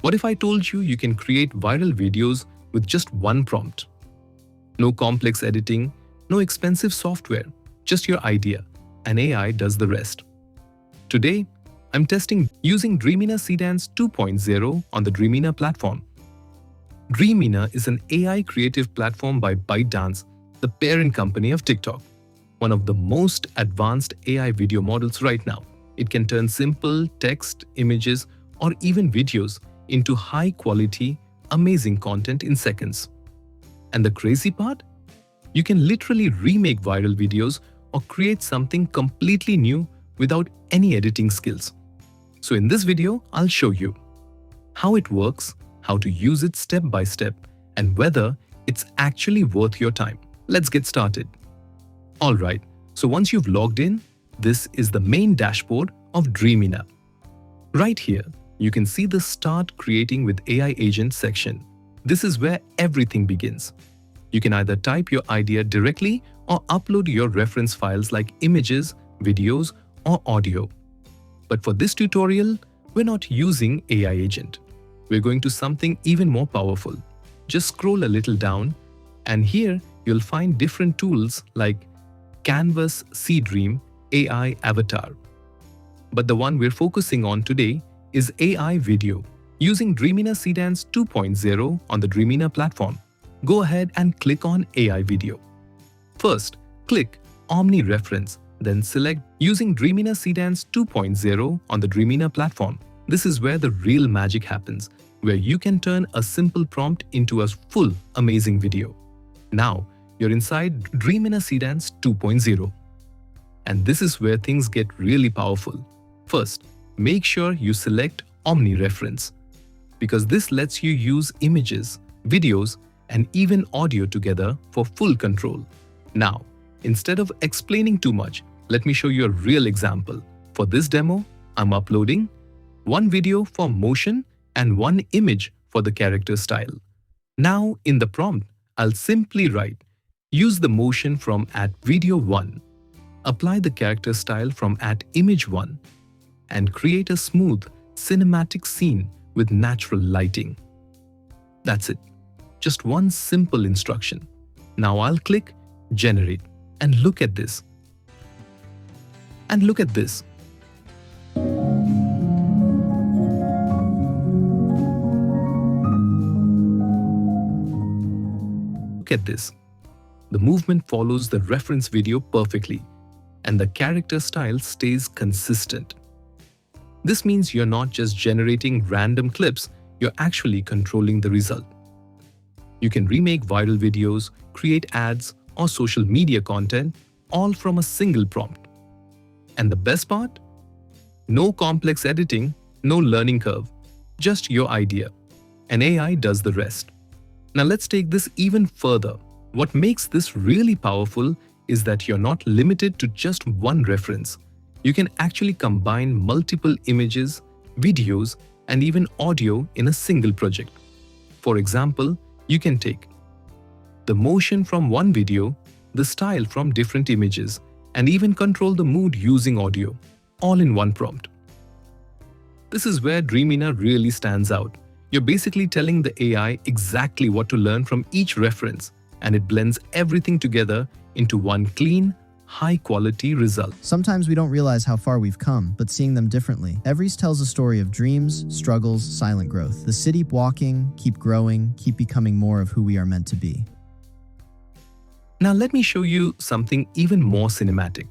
What if I told you you can create viral videos with just one prompt? No complex editing, no expensive software, just your idea, and AI does the rest. Today, I'm testing using Dreamina Seedance 2.0 on the Dreamina platform. Dreamina is an AI creative platform by ByteDance, the parent company of TikTok, one of the most advanced AI video models right now. It can turn simple text, images, or even videos into high-quality, amazing content in seconds. And the crazy part? You can literally remake viral videos or create something completely new without any editing skills. So in this video, I'll show you how it works, how to use it step by step, and whether it's actually worth your time. Let's get started. Alright, so once you've logged in, this is the main dashboard of Dreamina. Right here, you can see the Start Creating with AI Agent section. This is where everything begins. You can either type your idea directly or upload your reference files like images, videos, or audio. But for this tutorial, we're not using AI Agent. We're going to something even more powerful. Just scroll a little down, and here you'll find different tools like Canvas Seedream AI Avatar. But the one we're focusing on today is AI Video, using Dreamina Seedance 2.0 on the Dreamina platform. Go ahead and click on AI Video. First, click Omni Reference, then select using Dreamina Seedance 2.0 on the Dreamina platform. This is where the real magic happens, where you can turn a simple prompt into a full, amazing video. Now, you're inside Dreamina Seedance 2.0. And this is where things get really powerful. First, make sure you select Omni Reference, because this lets you use images, videos, and even audio together for full control. Now, instead of explaining too much, let me show you a real example. For this demo, I'm uploading one video for motion and one image for the character style. Now, in the prompt, I'll simply write, use the motion from @video1, apply the character style from @image1, and create a smooth, cinematic scene with natural lighting. That's it. Just one simple instruction. Now I'll click Generate, and look at this. And look at this. Look at this. The movement follows the reference video perfectly, and the character style stays consistent. This means you're not just generating random clips, you're actually controlling the result. You can remake viral videos, create ads, or social media content, all from a single prompt. And the best part? No complex editing, no learning curve, just your idea. And AI does the rest. Now let's take this even further. What makes this really powerful is that you're not limited to just one reference. You can actually combine multiple images, videos, and even audio in a single project. For example, you can take the motion from one video, the style from different images, and even control the mood using audio, all in one prompt. This is where Dreamina really stands out. You're basically telling the AI exactly what to learn from each reference, and it blends everything together into one clean, high-quality result. Sometimes we don't realize how far we've come, but seeing them differently. Everys tells a story of dreams, struggles, silent growth. The city walking, keep growing, keep becoming more of who we are meant to be. Now let me show you something even more cinematic.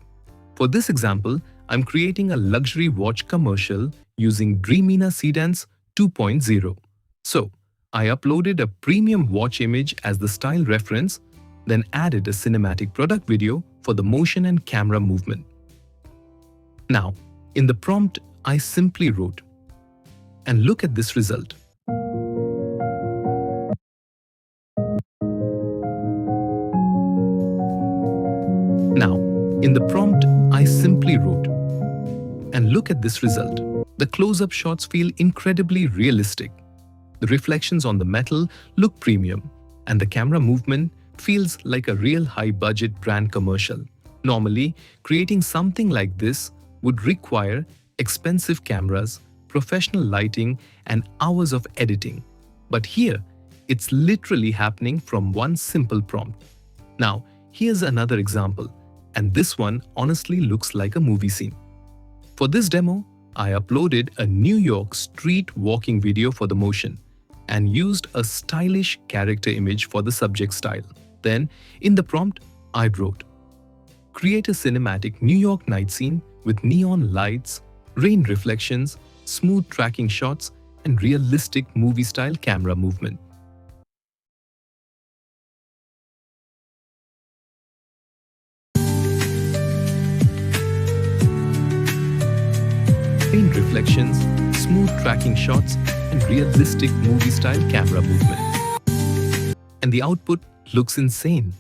For this example, I'm creating a luxury watch commercial using Dreamina Seedance 2.0. So, I uploaded a premium watch image as the style reference, then added a cinematic product video for the motion and camera movement. Now, in the prompt, I simply wrote, and look at this result. Now, in the prompt, I simply wrote, and look at this result. The close-up shots feel incredibly realistic. The reflections on the metal look premium, and the camera movement feels like a real high-budget brand commercial. Normally, creating something like this would require expensive cameras, professional lighting and hours of editing. But here, it's literally happening from one simple prompt. Now, here's another example, and this one honestly looks like a movie scene. For this demo, I uploaded a New York street walking video for the motion and used a stylish character image for the subject style. Then, in the prompt, I wrote, "Create a cinematic New York night scene with neon lights, rain reflections, smooth tracking shots, and realistic movie-style camera movement." Rain reflections, smooth tracking shots, and realistic movie-style camera movement. And the output looks insane.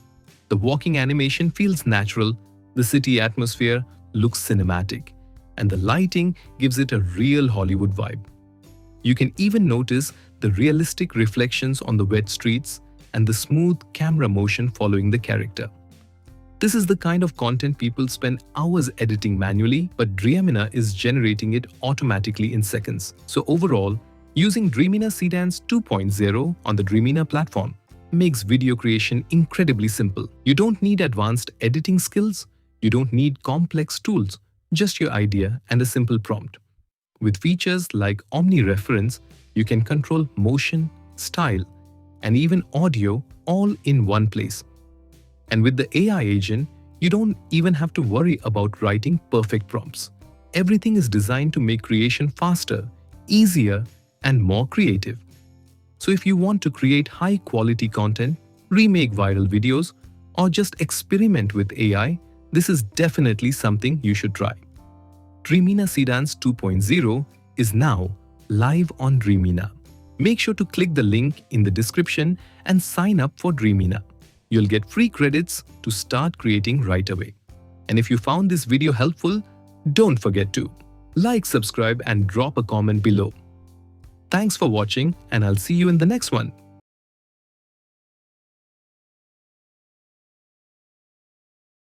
The walking animation feels natural, the city atmosphere looks cinematic, and the lighting gives it a real Hollywood vibe. You can even notice the realistic reflections on the wet streets and the smooth camera motion following the character. This is the kind of content people spend hours editing manually, but Dreamina is generating it automatically in seconds. So overall, using Dreamina Seedance 2.0 on the Dreamina platform makes video creation incredibly simple. You don't need advanced editing skills, you don't need complex tools, just your idea and a simple prompt. With features like Omni reference, you can control motion, style, and even audio all in one place. And with the AI agent, you don't even have to worry about writing perfect prompts. Everything is designed to make creation faster, easier, and more creative. So if you want to create high-quality content, remake viral videos, or just experiment with AI, this is definitely something you should try. Dreamina Seedance 2.0 is now live on Dreamina. Make sure to click the link in the description and sign up for Dreamina. You'll get free credits to start creating right away. And if you found this video helpful, don't forget to like, subscribe, and drop a comment below. Thanks for watching, and I'll see you in the next one.